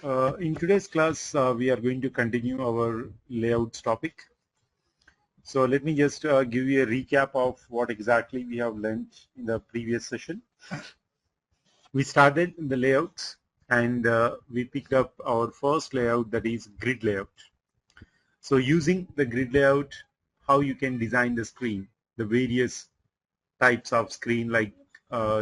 In today's class, we are going to continue our layouts topic. So let me just give you a recap of what exactly we have learned in the previous session. We started in the layouts and we picked up our first layout, that is grid layout. So using the grid layout, how you can design the screen, the various types of screen like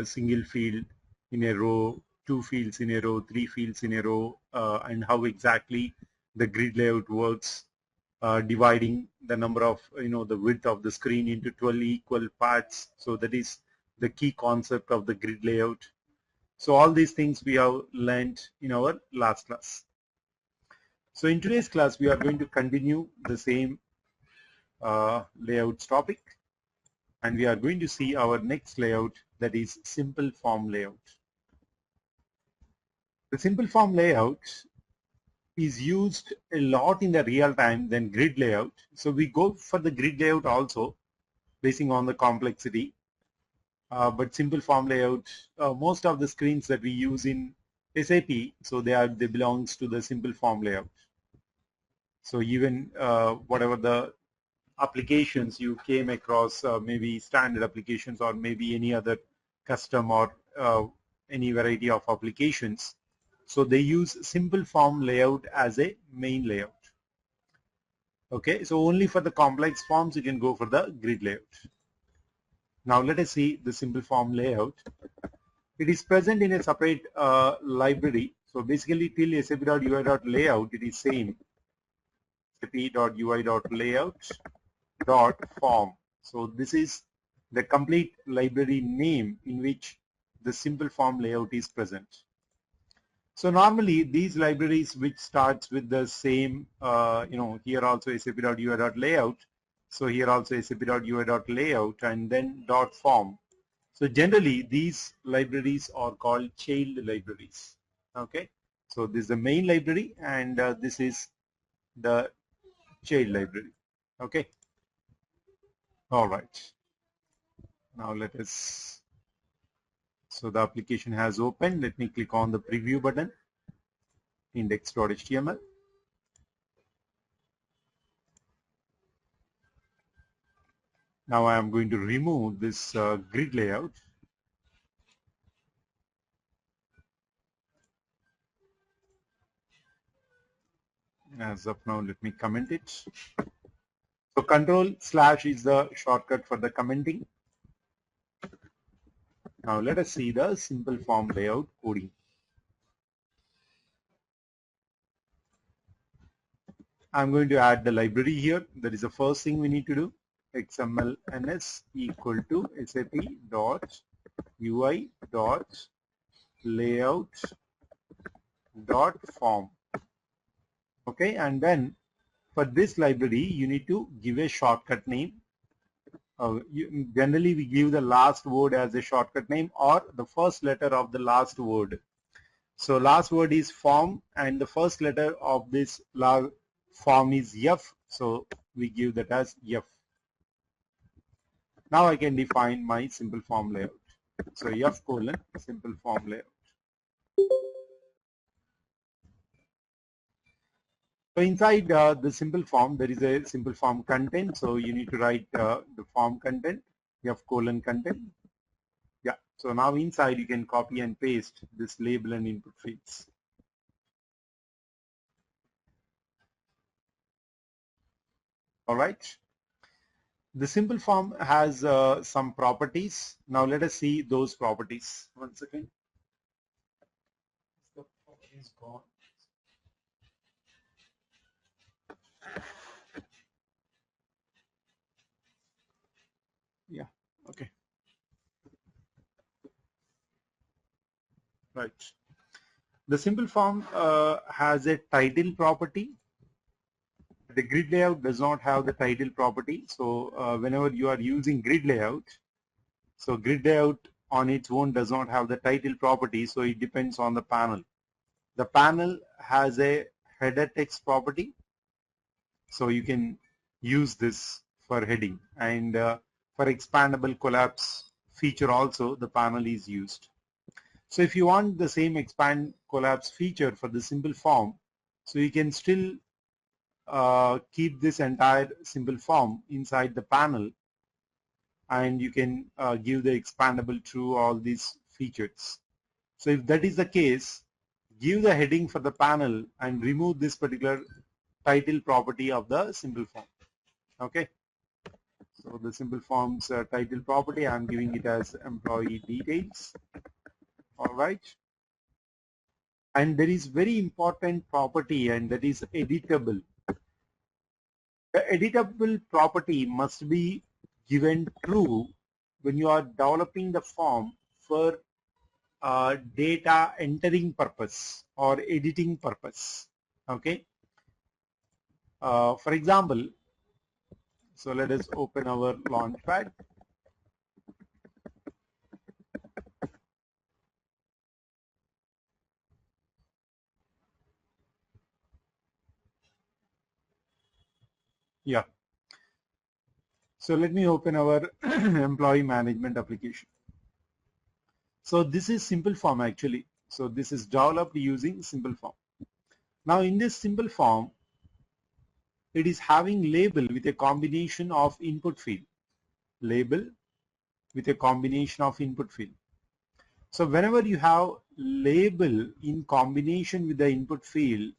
single field in a row, 2 fields in a row, 3 fields in a row, and how exactly the grid layout works, dividing the number of, the width of the screen into 12 equal parts. So that is the key concept of the grid layout. So all these things we have learned in our last class. So in today's class, we are going to continue the same layouts topic. And we are going to see our next layout, that is simple form layout. The simple form layout is used a lot in the real time than grid layout. So we go for the grid layout also, basing on the complexity. But simple form layout, most of the screens that we use in SAP, so they belongs to the simple form layout. So even whatever the applications you came across, maybe standard applications or maybe any other custom or any variety of applications. So they use simple form layout as a main layout. Okay, so only for the complex forms you can go for the grid layout. Now let us see the simple form layout. It is present in a separate library. So basically till sap.ui.layout it is same sap.ui.layout.form. So this is the complete library name in which the simple form layout is present. So normally these libraries which starts with the same, here also sap.ui.layout. So here also sap.ui.layout and then .form. So generally these libraries are called child libraries. Okay. So this is the main library and this is the child library. Okay. All right. Now let us, so the application has opened. Let me click on the preview button, index.html. Now I am going to remove this grid layout. As of now, let me comment it. So Control/ is the shortcut for the commenting. Now let us see the simple form layout coding. I'm going to add the library here. That is the first thing we need to do. XML ns equal to sap.ui.layout.form. Okay, and then for this library, you need to give a shortcut name. Generally, we give the last word as a shortcut name or the first letter of the last word. So last word is form and the first letter of this form is F. So we give that as F. Now I can define my simple form layout. So F colon simple form layout. So inside the simple form, there is a simple form content. So you need to write the form content, F colon content. Yeah. So now inside you can copy and paste this label and input fields. All right. The simple form has some properties. Now let us see those properties. One second. The form is gone. Yeah. Okay. Right. The simple form has a title property. The grid layout does not have the title property. So whenever you are using grid layout, so grid layout on its own does not have the title property. So it depends on the panel. The panel has a header text property. So you can use this for heading, and for expandable collapse feature also the panel is used. So if you want the same expand collapse feature for the simple form, so you can still keep this entire simple form inside the panel, and you can give the expandable true all these features. So if that is the case, give the heading for the panel and remove this particular title property of the simple form. Okay. So the simple form's title property, I'm giving it as employee details. All right. And there is very important property, and that is editable. The editable property must be given true when you are developing the form for data entering purpose or editing purpose. Okay. For example, so let us open our launchpad. Yeah. So let me open our employee management application. So this is simple form actually. So this is developed using simple form. Now in this simple form, it is having label with a combination of input field. Label with a combination of input field. So whenever you have label in combination with the input field,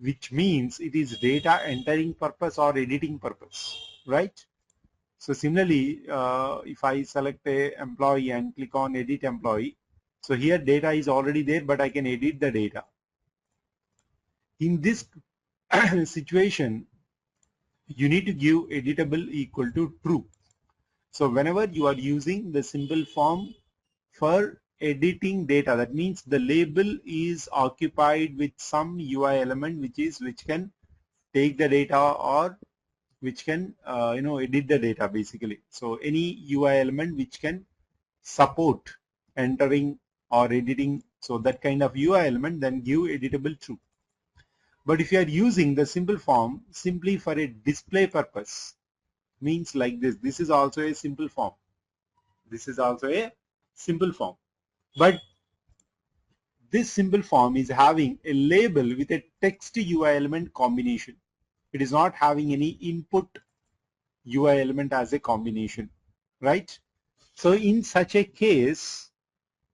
which means it is data entering purpose or editing purpose, right? So similarly, if I select a employee and click on edit employee, so here data is already there, but I can edit the data. In this situation, you need to give editable equal to true. So whenever you are using the simple form for editing data, that means the label is occupied with some UI element which can take the data or which can edit the data basically. So any UI element which can support entering or editing, so that kind of UI element, then give editable true. But if you are using the simple form simply for a display purpose, means like this. This is also a simple form. This is also a simple form. But this simple form is having a label with a text UI element combination. It is not having any input UI element as a combination, right? So in such a case,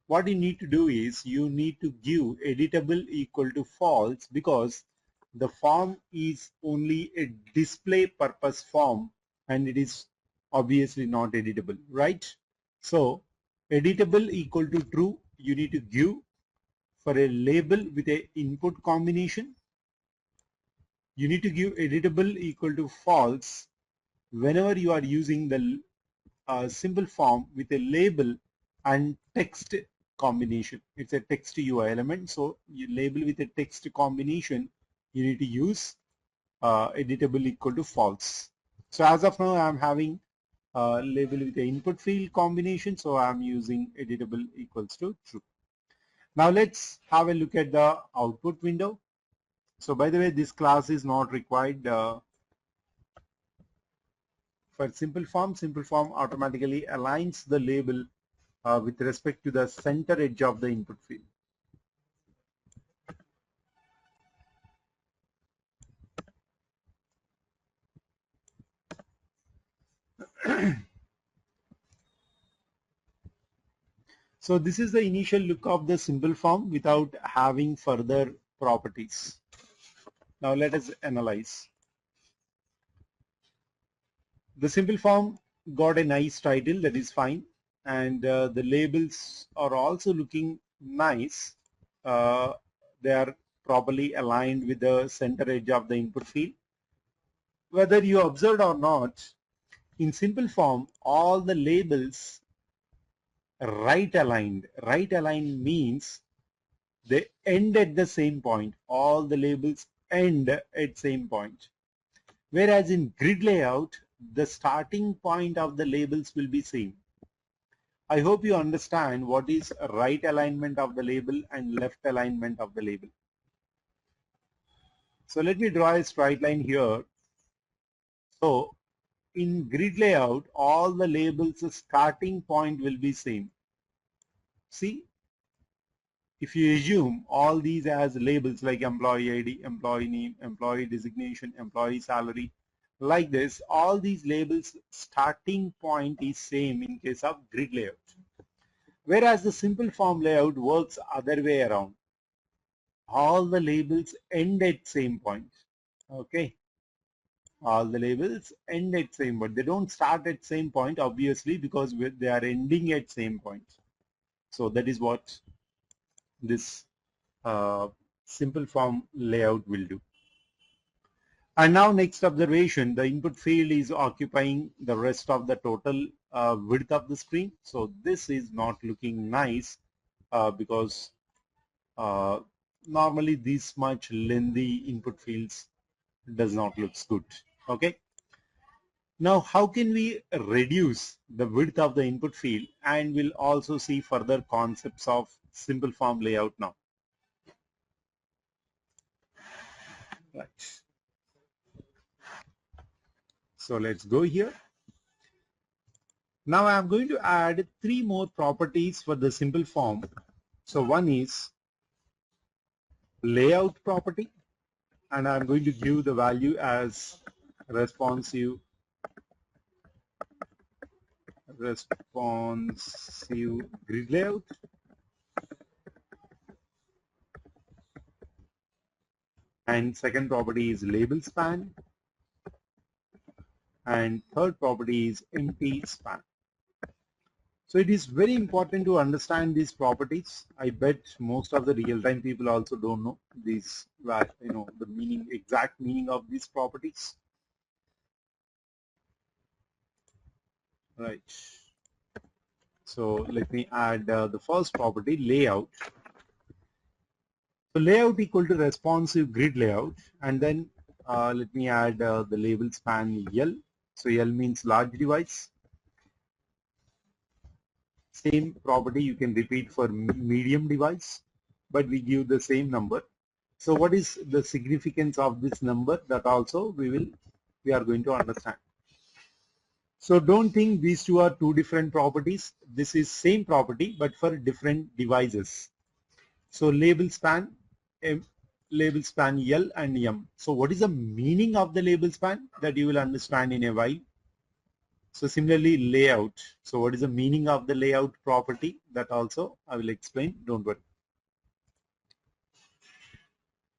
what you need to do is you need to give editable equal to false, because the form is only a display purpose form and it is obviously not editable, right? So editable equal to true, you need to give for a label with a input combination. You need to give editable equal to false whenever you are using the simple form with a label and text combination. It's a text UI element, so you label with a text combination, you need to use editable equal to false. So as of now, I'm having label with the input field combination, so I'm using editable equals to true. Now let's have a look at the output window. So by the way, this class is not required for simple form. Simple form automatically aligns the label with respect to the center edge of the input field. So this is the initial look of the simple form without having further properties. Now let us analyze. The simple form got a nice title, that is fine, and the labels are also looking nice. They are properly aligned with the center edge of the input field. Whether you observed or not, in simple form, all the labels right aligned. Right aligned means they end at the same point. All the labels end at same point. Whereas in grid layout, the starting point of the labels will be same. I hope you understand what is right alignment of the label and left alignment of the label. So let me draw a straight line here. So in grid layout, all the labels starting point will be same. See, if you assume all these as labels like employee ID, employee name, employee designation, employee salary, like this, all these labels starting point is same in case of grid layout. Whereas the simple form layout works other way around. All the labels end at same point. Okay. All the labels end at same point. They don't start at same point, obviously, because they are ending at same point. So that is what this simple form layout will do. And now next observation, the input field is occupying the rest of the total width of the screen. So this is not looking nice because normally this much lengthy input fields does not look good. Okay. Now, how can we reduce the width of the input field? And we'll also see further concepts of simple form layout now. Right. So let's go here. Now I'm going to add 3 more properties for the simple form. So one is layout property, and I'm going to give the value as responsive grid layout. And second property is label span. And third property is empty span. So it is very important to understand these properties. I bet most of the real-time people also don't know these, the meaning, exact meaning of these properties. Right. So let me add the first property, layout. So layout equal to responsive grid layout, and then let me add the label span L. So L means large device. Same property you can repeat for medium device, but we give the same number. So what is the significance of this number? That also we are going to understand. So don't think these two are two different properties. This is same property but for different devices. So label span L and M. So what is the meaning of the label span? That you will understand in a while. So similarly, layout. So what is the meaning of the layout property? That also I will explain. Don't worry.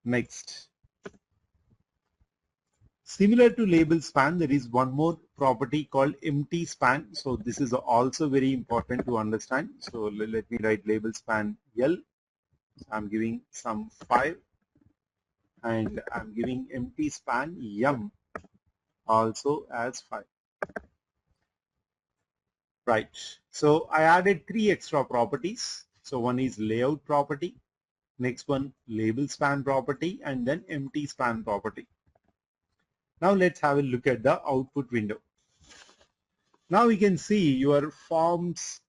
Next. Similar to label span, there is one more property called empty span. So this is also very important to understand. So let me write label span L. I'm giving some 5. And I'm giving empty span M also as 5. Right. So I added 3 extra properties. So one is layout property, next one label span property, and then empty span property. Now let's have a look at the output window. Now we can see your forms,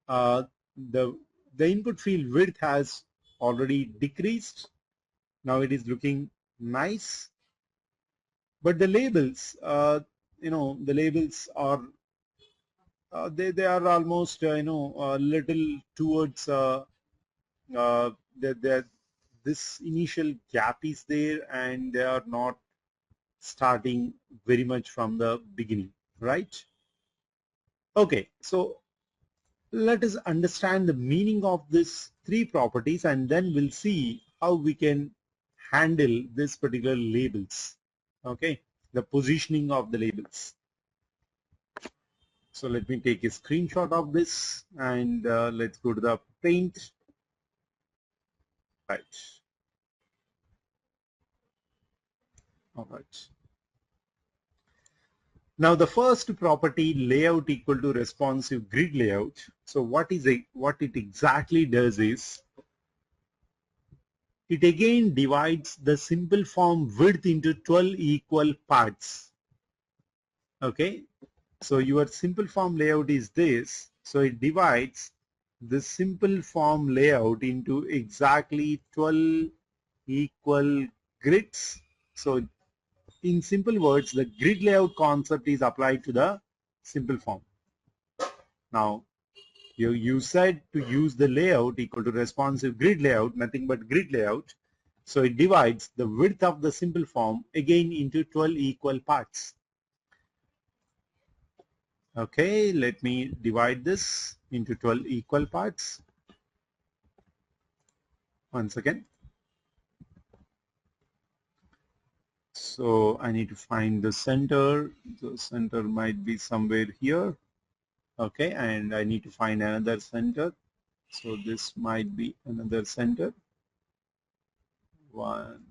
the input field width has already decreased. Now it is looking nice. But the labels, the labels are they are almost a little towards this initial gap is there, and they are not starting very much from the beginning, right? Okay, so let us understand the meaning of these 3 properties, and then we'll see how we can handle this particular labels. Okay, the positioning of the labels. So let me take a screenshot of this, and let's go to the paint. Right. All right. Now the first property, layout equal to responsive grid layout. So what it exactly does is it again divides the simple form width into 12 equal parts. Okay. So your simple form layout is this. So it divides the simple form layout into exactly 12 equal grids. So in simple words, the grid layout concept is applied to the simple form. Now You said to use the layout equal to responsive grid layout, nothing but grid layout. So it divides the width of the simple form again into 12 equal parts. Okay, let me divide this into 12 equal parts. Once again. So I need to find the center. The center might be somewhere here. Okay, and I need to find another center. So this might be another center. 1,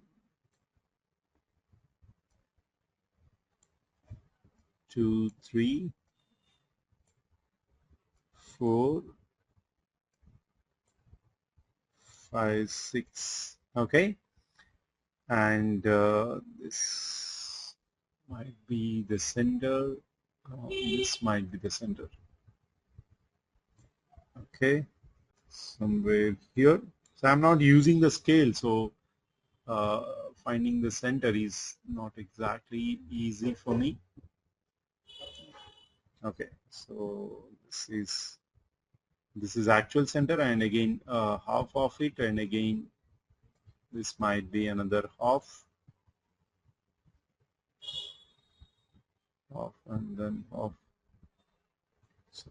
2, 3, 4, 5, 6. Okay, and this might be the center. This might be the center. Okay, somewhere here. So I'm not using the scale, so finding the center is not exactly easy for me. Okay, so this is actual center, and again half of it, and again this might be another half, and then half. So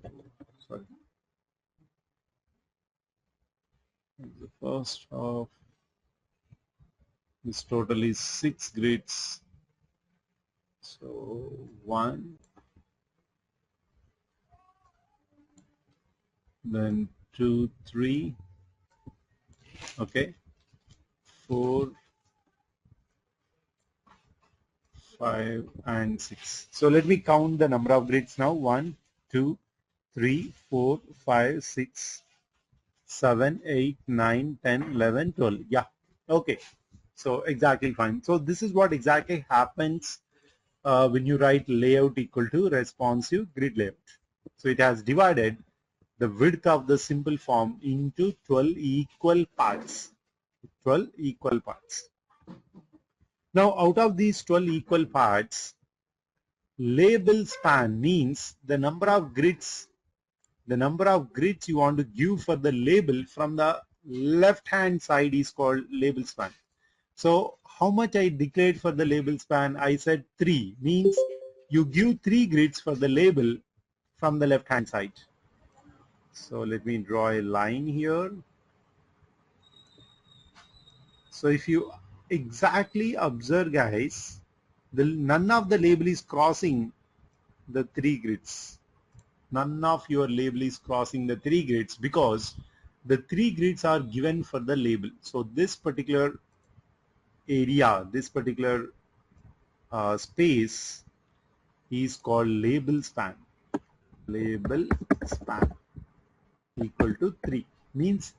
sorry, the first half. This total is 6 grids. So 1, then 2, 3. Okay, 4, 5, and 6. So let me count the number of grids now. 1, 2, 3, 4, 5, 6, 7, 8, 9, 10, 11, 12. Yeah. Okay. So exactly fine. So this is what exactly happens when you write layout equal to responsive grid layout. So it has divided the width of the simple form into 12 equal parts. 12 equal parts. Now out of these 12 equal parts, label span means the number of grids you want to give for the label from the left hand side is called label span. So how much I declared for the label span? I said 3, means you give 3 grids for the label from the left hand side. So let me draw a line here. So if you exactly observe, guys, none of the label is crossing the 3 grids. None of your label is crossing the 3 grids because the 3 grids are given for the label. So this particular area, this particular space is called label span. Label span equal to 3 means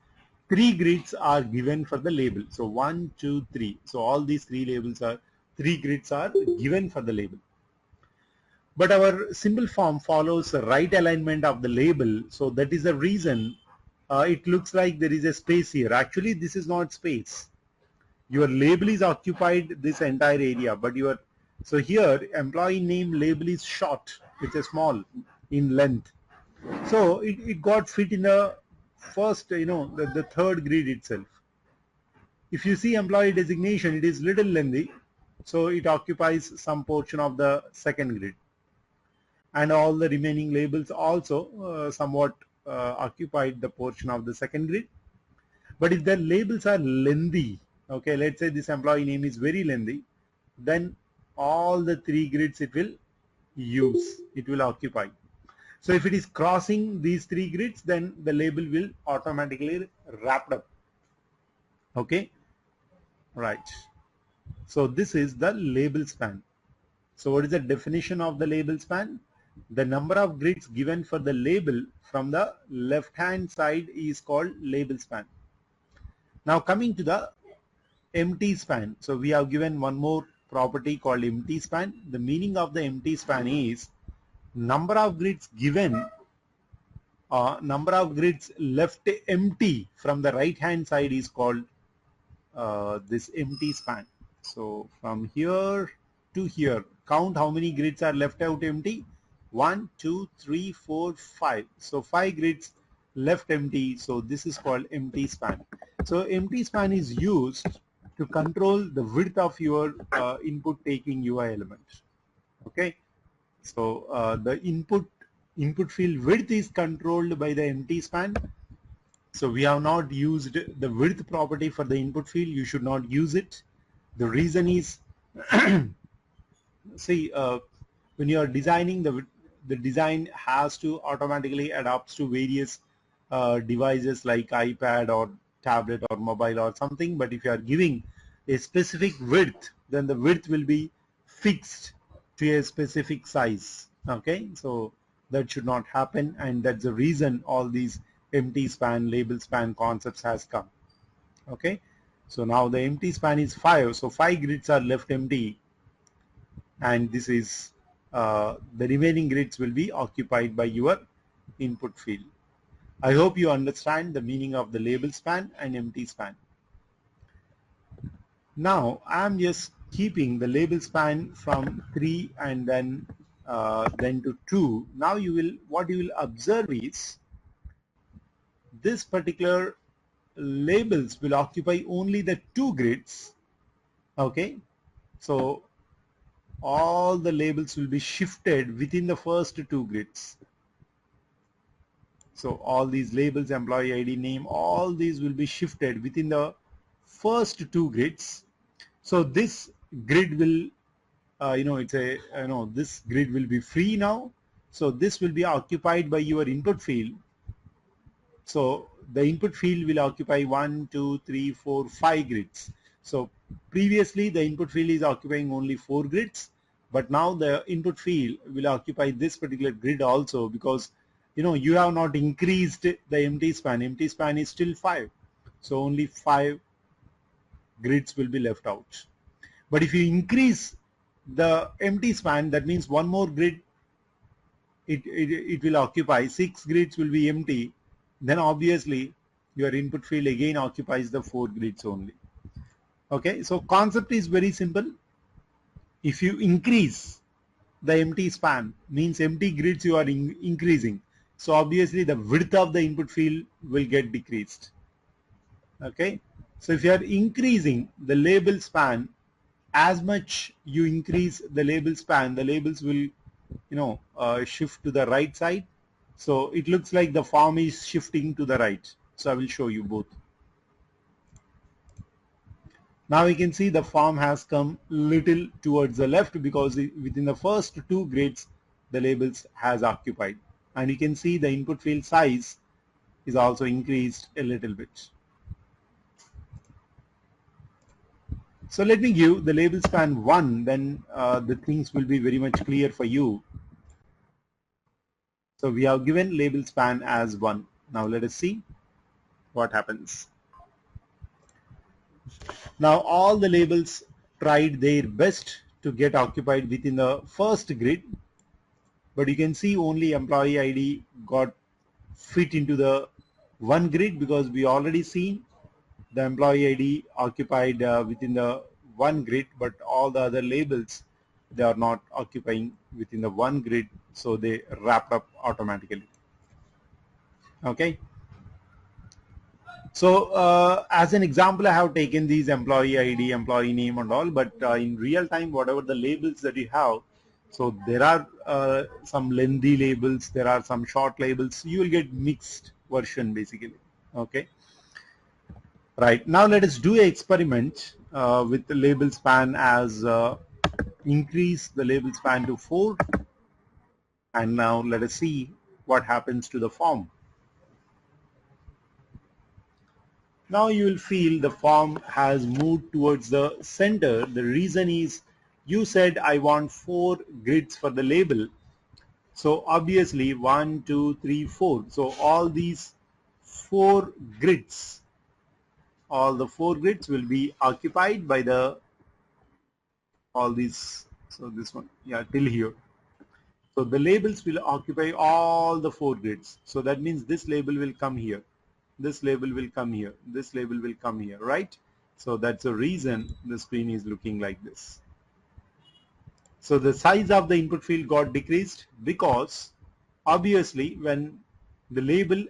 3 grids are given for the label. So 1, 2, 3. So all these 3 grids are given for the label. But our simple form follows the right alignment of the label. So that is the reason it looks like there is a space here. Actually, this is not space. Your label is occupied this entire area, but so here employee name label is short, it's a small in length. So it got fit in the first, the third grid itself. If you see employee designation, it is little lengthy, so it occupies some portion of the second grid. And all the remaining labels also somewhat occupied the portion of the second grid. But if the labels are lengthy, okay, let's say this employee name is very lengthy, then all the 3 grids it will occupy. So if it is crossing these 3 grids, then the label will automatically wrapped up. Okay, right. So this is the label span. So what is the definition of the label span? The number of grids given for the label from the left hand side is called label span. Now coming to the empty span. So we have given one more property called empty span. The meaning of the empty span is number of grids given, number of grids left empty from the right hand side is called this empty span. So from here to here, count how many grids are left out empty. 1, 2, 3, 4, 5. So 5 grids left empty, so this is called empty span. So empty span is used to control the width of your input taking UI element. Okay, so the input field width is controlled by the empty span. So we have not used the width property for the input field. You should not use it. The reason is see, when you are designing, the design has to automatically adapt to various devices like iPad or tablet or mobile or something. But if you are giving a specific width, then the width will be fixed to a specific size. Okay, so that should not happen, and that's the reason all these empty span, label span concepts has come. Okay, so now the empty span is 5, so 5 grids are left empty, and this is the remaining grids will be occupied by your input field. I hope you understand the meaning of the label span and empty span. Now I'm just keeping the label span from 3 and then to 2. Now what you will observe is this particular labels will occupy only the 2 grids. Okay, so all the labels will be shifted within the first 2 grids. So all these labels, employee ID, name, all these will be shifted within the first 2 grids. So this grid will, this grid will be free now. So this will be occupied by your input field. So the input field will occupy 1, 2, 3, 4, 5 grids. So previously the input field is occupying only 4 grids, but now the input field will occupy this particular grid also, because you have not increased the empty span. Empty span is still 5, so only 5 grids will be left out. But if you increase the empty span, that means one more grid it will occupy, 6 grids will be empty, then obviously your input field again occupies the 4 grids only. Okay, so concept is very simple. If you increase the empty span, means empty grids you are increasing, so obviously the width of the input field will get decreased. Okay, so if you are increasing the label span, as much you increase the label span, the labels will shift to the right side. So it looks like the form is shifting to the right. So I will show you both. Now you can see the form has come little towards the left, because within the first 2 grids the labels has occupied, and you can see the input field size is also increased a little bit. So let me give the label span 1, then the things will be very much clear for you. So we have given label span as 1. Now let us see what happens. Now all the labels tried their best to get occupied within the first grid, but you can see only employee ID got fit into the 1 grid, because we already seen the employee ID occupied within the 1 grid, but all the other labels, they are not occupying within the 1 grid, so they wrapped up automatically. Okay. So as an example, I have taken these employee ID, employee name and all, but in real time, whatever the labels that you have, so there are some lengthy labels, there are some short labels, you will get mixed version basically. Okay. Right, now let us do an experiment with the label span as increase the label span to 4, and now let us see what happens to the form. Now you will feel the form has moved towards the center. The reason is you said I want 4 grids for the label. So obviously 1, 2, 3, 4. So all these 4 grids, all the 4 grids will be occupied by the all these. So this one, yeah, till here. So the labels will occupy all the 4 grids. So that means this label will come here. This label will come here, this label will come here, right? So that's the reason the screen is looking like this. So the size of the input field got decreased, because obviously when the label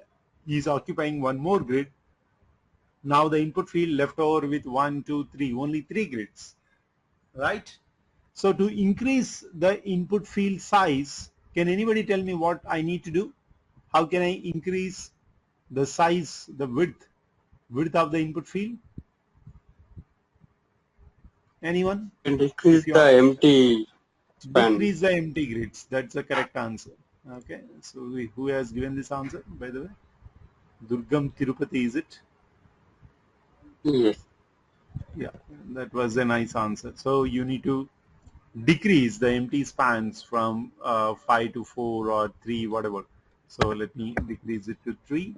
is occupying one more grid. Now the input field left over with 1, 2, 3, only 3 grids, right? So to increase the input field size, can anybody tell me what I need to do? How can I increase the size, the width of the input field? Anyone? And decrease If you the empty span. decrease the empty grids, that's the correct answer. Okay, so who has given this answer, by the way? Durgam Tirupati, is it? Yes. Yeah, that was a nice answer. So you need to decrease the empty spans from 5 to 4 or 3, whatever. So let me decrease it to 3,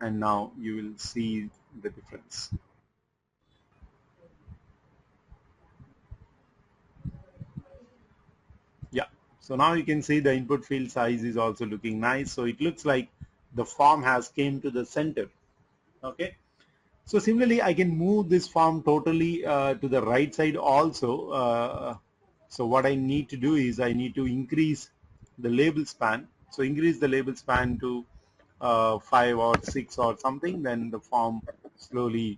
and now you will see the difference. Yeah, so now you can see the input field size is also looking nice. So it looks like the form has came to the center. Okay, so similarly I can move this form totally to the right side also. So what I need to do is I need to increase the label span. So increase the label span to 5 or 6 or something, then the form slowly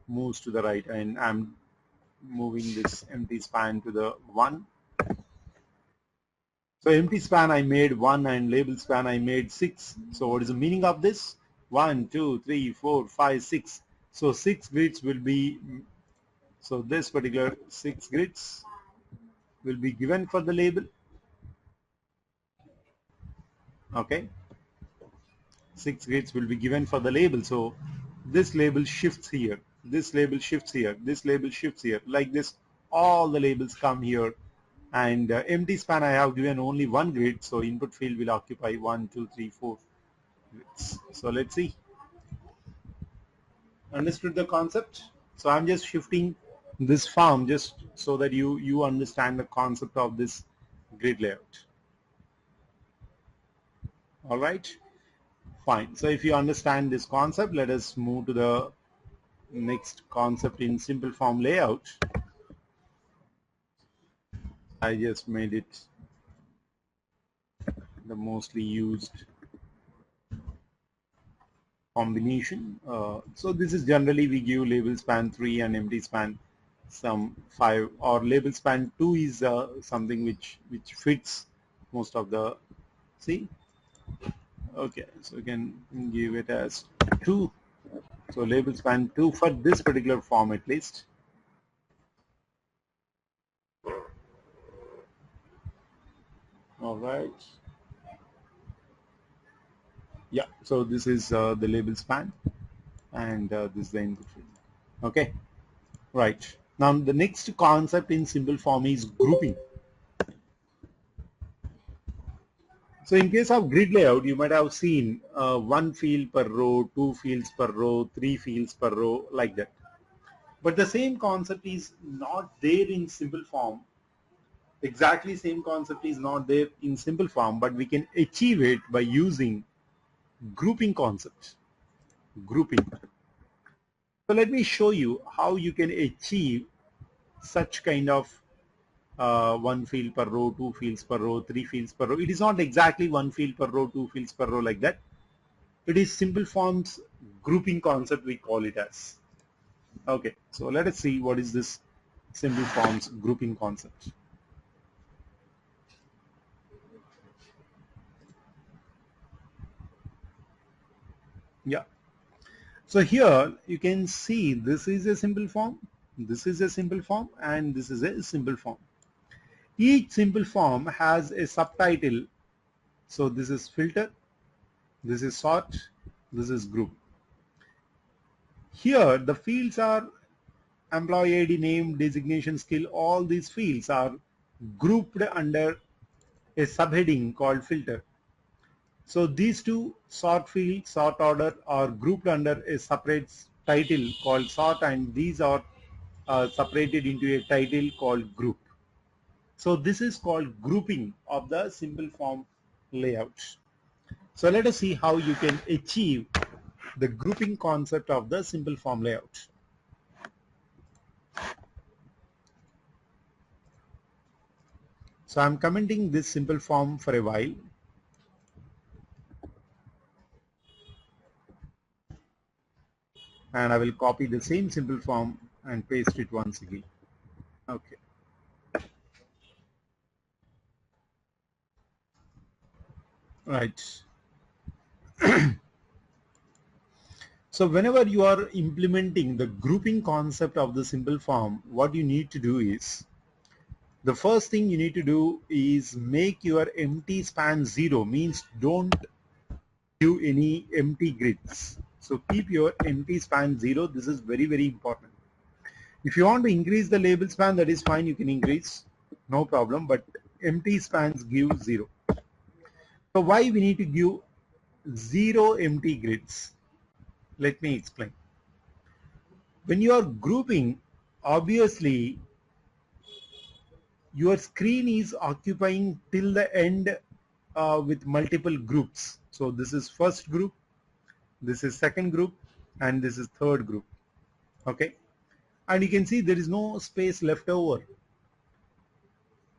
moves to the right, and I'm moving this empty span to the 1. So empty span I made 1 and label span I made 6. So what is the meaning of this? 1, 2, 3, 4, 5, 6. So 6 grids will be, so this particular 6 grids will be given for the label. Okay, 6 grids will be given for the label. So this label shifts here, this label shifts here, this label shifts here, like this. All the labels come here, and empty span I have given only 1 grid, so input field will occupy 1, 2, 3, 4 grids. So let's see. Understood the concept? So I'm just shifting this form just so that you understand the concept of this grid layout. All right, fine. So if you understand this concept, let us move to the next concept in simple form layout. I just made it the mostly used combination. So this is generally we give label span 3 and empty span some 5, or label span 2 is something which fits most of the, see. Okay, so you can give it as 2. So label span 2 for this particular form at least. All right. Yeah, so this is the label span, and this is the input field. Okay, right. Now the next concept in simple form is grouping. So in case of grid layout, you might have seen 1 field per row, 2 fields per row, 3 fields per row, like that. But the same concept is not there in simple form. Exactly same concept is not there in simple form, but we can achieve it by using grouping concept. Grouping. So let me show you how you can achieve such kind of 1 field per row, 2 fields per row, 3 fields per row. It is not exactly 1 field per row, 2 fields per row, like that. It is simple forms grouping concept, we call it as. Okay, so let us see what is this simple forms grouping concept. Yeah. So here you can see this is a simple form, this is a simple form, and this is a simple form. Each simple form has a subtitle. So this is filter, this is sort, this is group. Here the fields are employee ID, name, designation, skill. All these fields are grouped under a subheading called filter. So these two sort field, sort order are grouped under a separate title called sort, and these are separated into a title called group. So this is called grouping of the simple form layout. So let us see how you can achieve the grouping concept of the simple form layout. So I'm commenting this simple form for a while. and I will copy the same simple form and paste it once again. Okay. Right. So whenever you are implementing the grouping concept of the simple form, what you need to do is, the first thing you need to do is make your empty span 0, means don't give any empty grids. So keep your empty span 0. This is very, very important. If you want to increase the label span, that is fine, you can increase, no problem, but empty spans give 0. So why we need to give 0 empty grids? Let me explain. When you are grouping, obviously your screen is occupying till the end with multiple groups. So this is first group, this is second group, and this is third group. Okay, and you can see there is no space left over.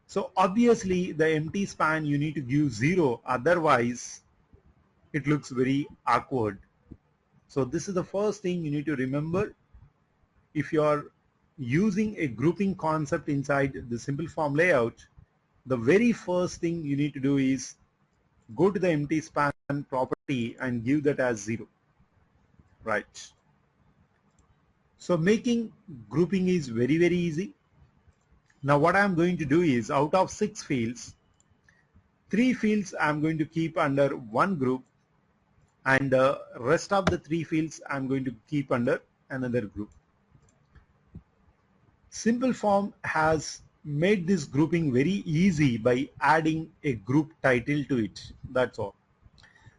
So obviously the empty span you need to give 0, otherwise it looks very awkward. So this is the first thing you need to remember. If you are using a grouping concept inside the simple form layout, the very first thing you need to do is go to the empty span property and give that as 0. Right. So making grouping is very, very easy. Now what I'm going to do is, out of 6 fields, 3 fields I'm going to keep under one group, and the rest of the 3 fields I'm going to keep under another group. Simple form has made this grouping very easy by adding a group title to it. That's all.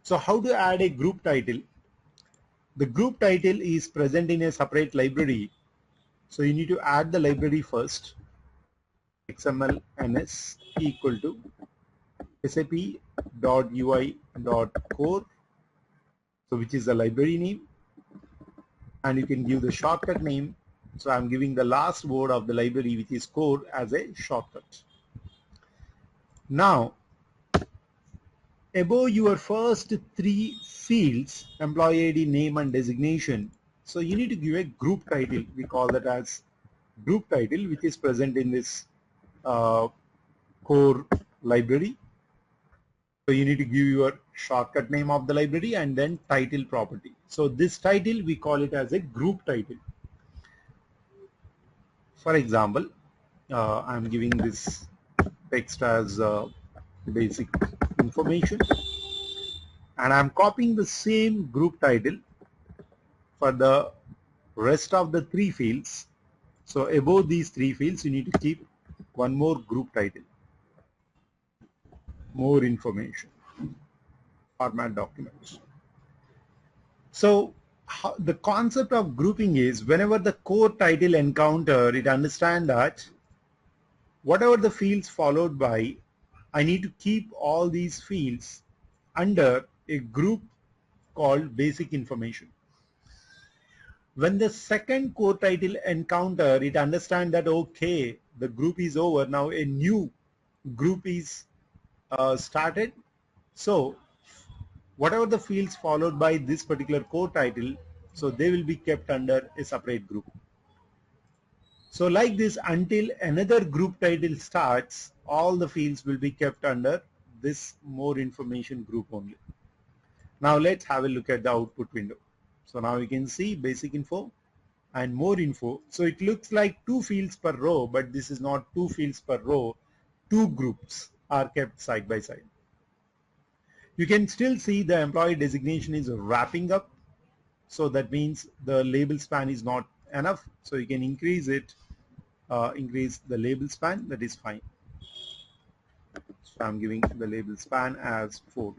So how to add a group title? The group title is present in a separate library. So you need to add the library first. XML ns equal to sap.ui.core, so which is the library name, and you can give the shortcut name. So I'm giving the last word of the library, which is core, as a shortcut. Now above your first 3 fields, employee ID, name, and designation, so you need to give a group title. We call that as group title, which is present in this core library. So you need to give your shortcut name of the library and then title property. So this title, we call it as a group title. For example, I'm giving this text as basic information, and I'm copying the same group title for the rest of the 3 fields. So above these 3 fields, you need to keep one more group title, more information, format documents. So the concept of grouping is, whenever the core title encounter, it understands that whatever the fields followed by, I need to keep all these fields under a group called basic information. When the second core title encounter, it understands that, okay, the group is over, now a new group is started. So whatever the fields followed by this particular core title, so they will be kept under a separate group. So like this, until another group title starts, all the fields will be kept under this more information group only. Now let's have a look at the output window. So now you can see basic info and more info. So it looks like 2 fields per row, but this is not 2 fields per row. 2 groups are kept side by side. You can still see the employee designation is wrapping up. So that means the label span is not enough. So you can increase it, increase the label span, that is fine. So I'm giving the label span as 4.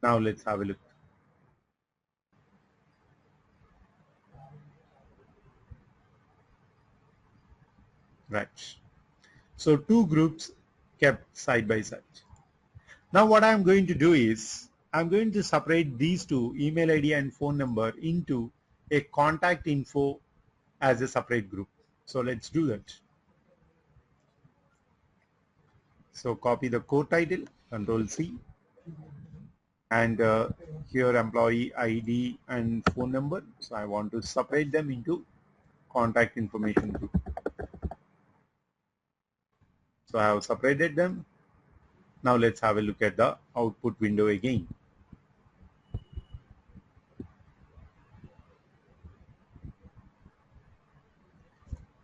Now let's have a look. Right. So 2 groups kept side by side. Now what I'm going to do is, I'm going to separate these 2, email ID and phone number, into a contact info as a separate group. So let's do that. So copy the core title, Control C, and here employee ID and phone number. So I want to separate them into contact information group. So I have separated them. Now let's have a look at the output window again.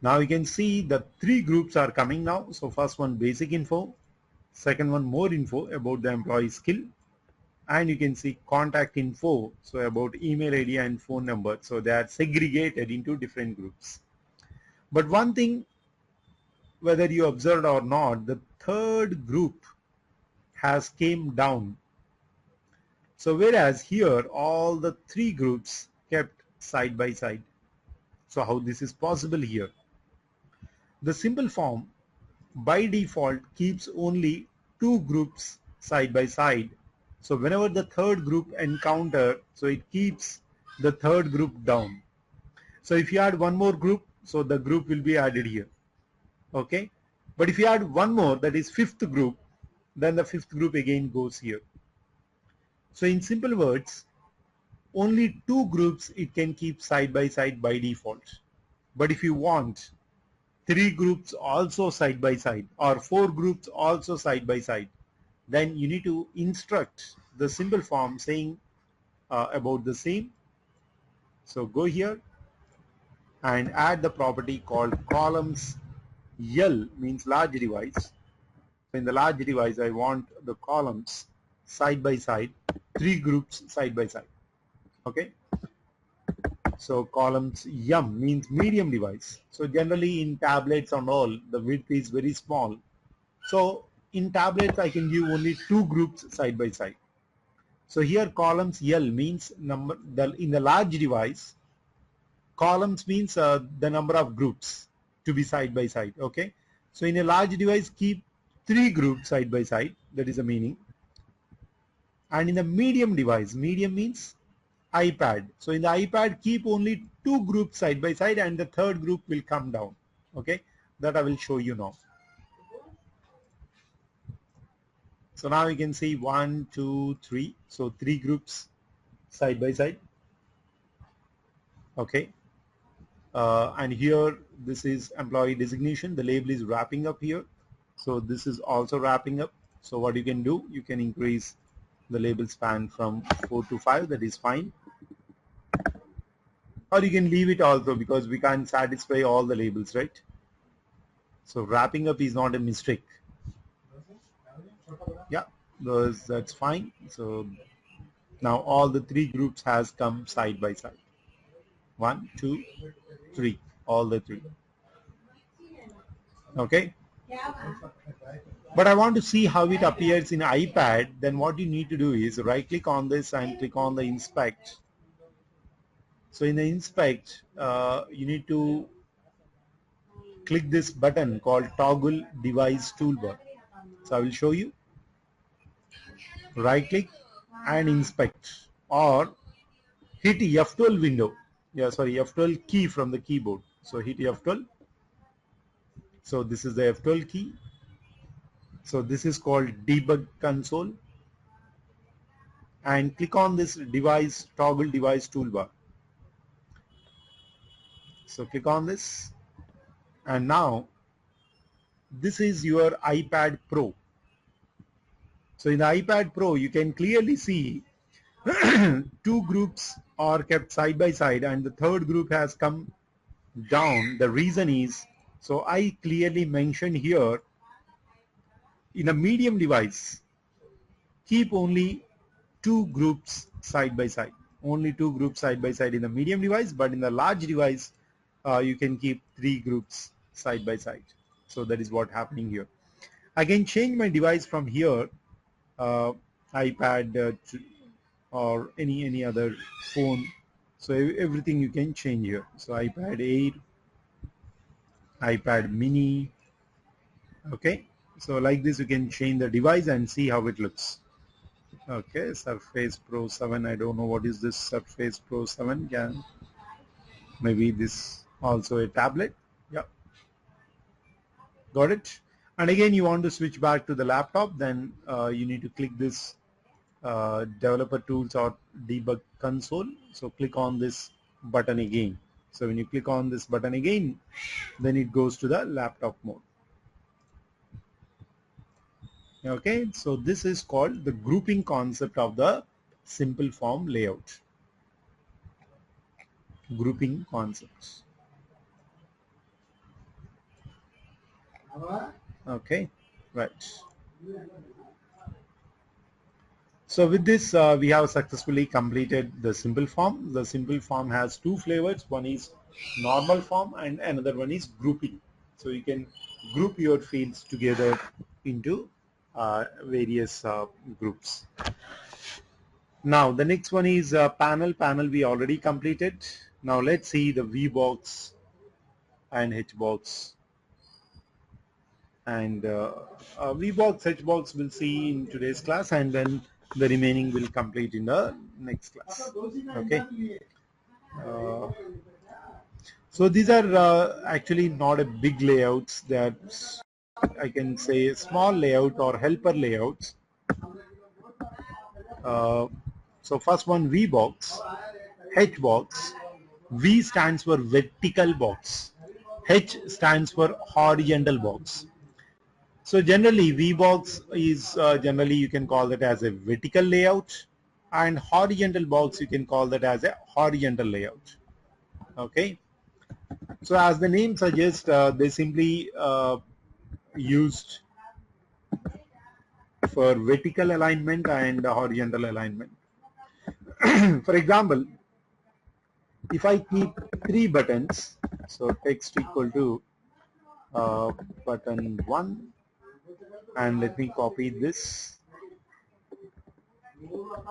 Now you can see the three groups are coming now. So first one, basic info. Second one, more info about the employee skill. And you can see contact info, so about email ID and phone number. So they are segregated into different groups. But one thing, whether you observed or not, the third group has came down. So whereas here all the three groups kept side by side. So how this is possible here? The simple form by default keeps only two groups side by side. So whenever the third group encounter, so it keeps the third group down. So if you add one more group, so the group will be added here. Okay. But if you add one more, that is fifth group, then the fifth group again goes here. So in simple words, only two groups it can keep side by default. But if you want three groups also side by side or four groups also side by side, then you need to instruct the simple form saying about the same. So go here and add the property called columns L, means large device. In the large device, I want the columns side by side, three groups side by side. Okay. So columns M means medium device. So generally in tablets and all, the width is very small. So in tablets, I can give only two groups side by side. So here columns L means number, in the large device, columns means the number of groups to be side by side. Okay. So in a large device, keep three groups side by side. That is the meaning. And in the medium device, medium means iPad. So in the iPad, keep only two groups side by side and the third group will come down. Okay. That I will show you now. So now you can see 1, 2, 3. So three groups side by side. Okay. And here this is employee designation. The label is wrapping up here. So this is also wrapping up. So what you can do, you can increase the label span from 4 to 5. That is fine. Or you can leave it also because we can't satisfy all the labels, right? So wrapping up is not a mistake. Yeah, that's fine. So now all the three groups has come side by side. 1, 2, 3, all the three. Okay. But I want to see how it appears in iPad. Then what you need to do is right click on this and click on the inspect. So in the inspect, you need to click this button called toggle device toolbar. So I will show you. Right click and inspect, or hit F12 window. Yeah, sorry, F12 key from the keyboard. So hit F12. So this is the F12 key. So this is called debug console. And click on this device, toggle device toolbar. So click on this. And now this is your iPad Pro. So in the iPad Pro, you can clearly see two groups are kept side by side and the third group has come down. The reason is, so I clearly mentioned here, in a medium device, keep only two groups side by side. Only two groups side by side in the medium device, but in the large device, you can keep three groups side by side. So that is what happening here. I can change my device from here, iPad or any other phone. So everything you can change here. So iPad Air, iPad Mini. Okay. So like this, you can change the device and see how it looks. Okay, Surface Pro 7. I don't know what is this Surface Pro 7. Yeah, maybe this also a tablet. Yeah, got it. And again, you want to switch back to the laptop, then you need to click this developer tools or debug console. So click on this button again. So when you click on this button again, then it goes to the laptop mode. Okay, so this is called the grouping concept of the simple form layout. Grouping concepts. Okay, right. So with this, we have successfully completed the simple form. The simple form has two flavors. One is normal form and another one is grouping. So you can group your fields together into various groups. Now the next one is panel. Panel we already completed. Now let's see the VBox and HBox. And VBox, HBox we'll see in today's class, and then the remaining will complete in the next class. Okay. So these are actually not a big layouts. That I can say small layout or helper layouts. So first one VBox, HBox. V stands for vertical box. H stands for horizontal box. So generally VBox is generally you can call that as a vertical layout, and horizontal box you can call that as a horizontal layout. Okay. So as the name suggests, they simply used for vertical alignment and horizontal alignment. For example, if I keep three buttons, so text equal to button 1, and let me copy this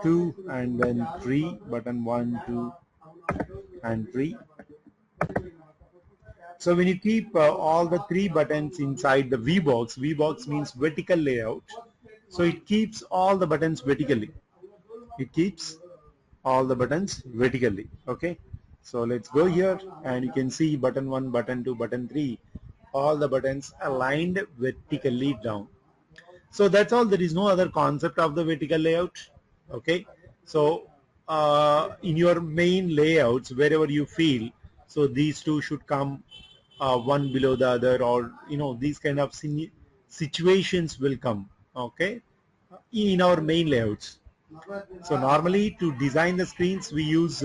2 and then 3, button 1, 2 and 3. So when you keep all the three buttons inside the VBox, VBox means vertical layout. So it keeps all the buttons vertically. It keeps all the buttons vertically. Okay. So let's go here, and you can see button 1, button 2, button 3, all the buttons aligned vertically down. So that's all. There is no other concept of the vertical layout. Okay. So in your main layouts, wherever you feel, so these two should come one below the other, or these kind of situations will come. Okay, in our main layouts. So normally to design the screens, we use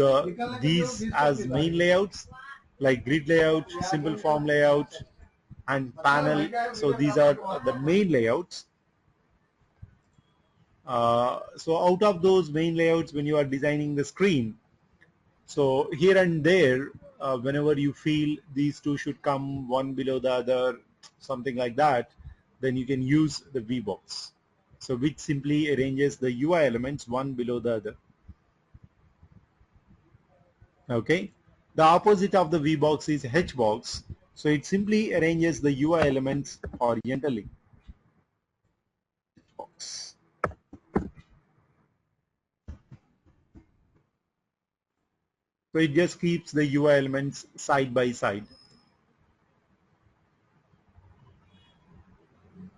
these as main layouts, like grid layout, simple form layout, and panel. So these are the main layouts. So out of those main layouts, when you are designing the screen, so here and there, whenever you feel these two should come one below the other, something like that, then you can use the VBox. So which simply arranges the UI elements one below the other. Okay. The opposite of the VBox is HBox. So it simply arranges the UI elements horizontally. Box. So it just keeps the UI elements side by side.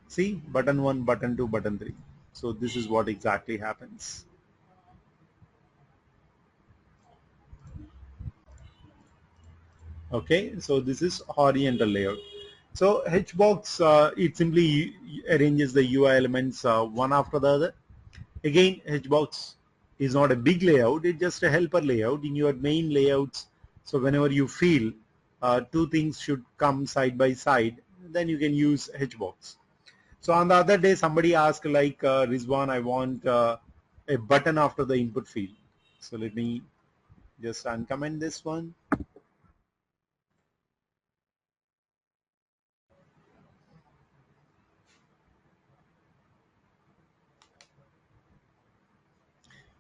See, button 1, button 2, button 3. So this is what exactly happens. Okay, so this is horizontal layout. So HBox, it simply arranges the UI elements one after the other. Again, HBox is not a big layout, it's just a helper layout in your main layouts. So whenever you feel two things should come side by side, then you can use HBox. So on the other day, somebody asked like, Rizwan, I want a button after the input field. So let me just uncomment this one.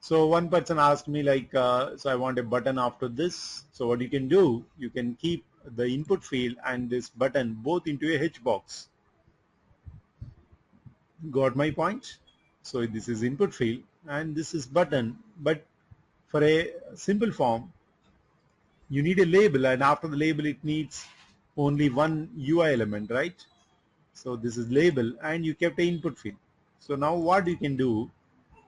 So one person asked me like, so I want a button after this. So what you can do, you can keep the input field and this button both into a HBox. Got my point? So this is input field and this is button, but for a simple form, you need a label, and after the label it needs only one UI element, right? So this is label, and you kept an input field. So now what you can do,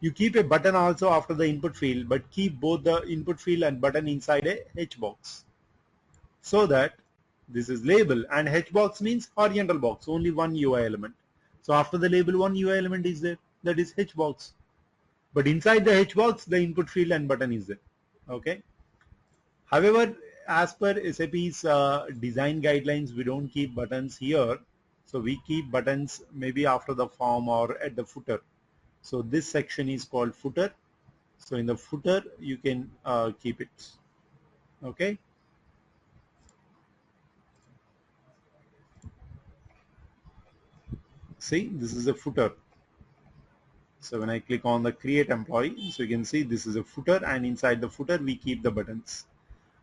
You keep a button also after the input field, but keep both the input field and button inside a H box. So that this is label, and H box means horizontal box, only one UI element. So after the label, one UI element is there, that is H box. But inside the H box, the input field and button is there. Okay. However, as per SAP's design guidelines, we don't keep buttons here. So we keep buttons maybe after the form or at the footer. So this section is called footer. So in the footer, you can keep it. Okay. See, this is a footer. So when I click on the create employee, so you can see this is a footer, and inside the footer we keep the buttons.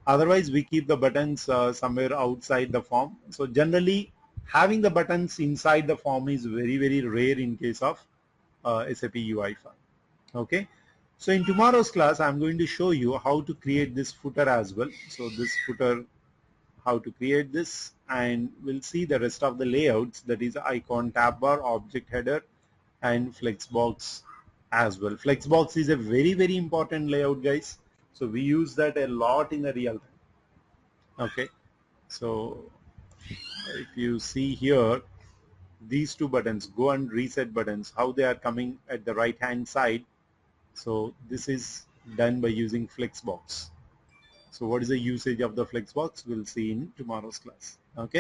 Otherwise we keep the buttons somewhere outside the form. So generally having the buttons inside the form is very rare in case of SAP UI5. Okay. So in tomorrow's class I'm going to show you how to create this footer as well. So this footer, how to create this, and we'll see the rest of the layouts, that is icon, tab bar, object header, and flexbox as well. Flexbox is a very important layout, guys. So we use that a lot in the real time. Okay. So if you see here, these two buttons, go and reset buttons, how they are coming at the right hand side. So this is done by using flexbox. So what is the usage of the flexbox? We'll see in tomorrow's class. Okay.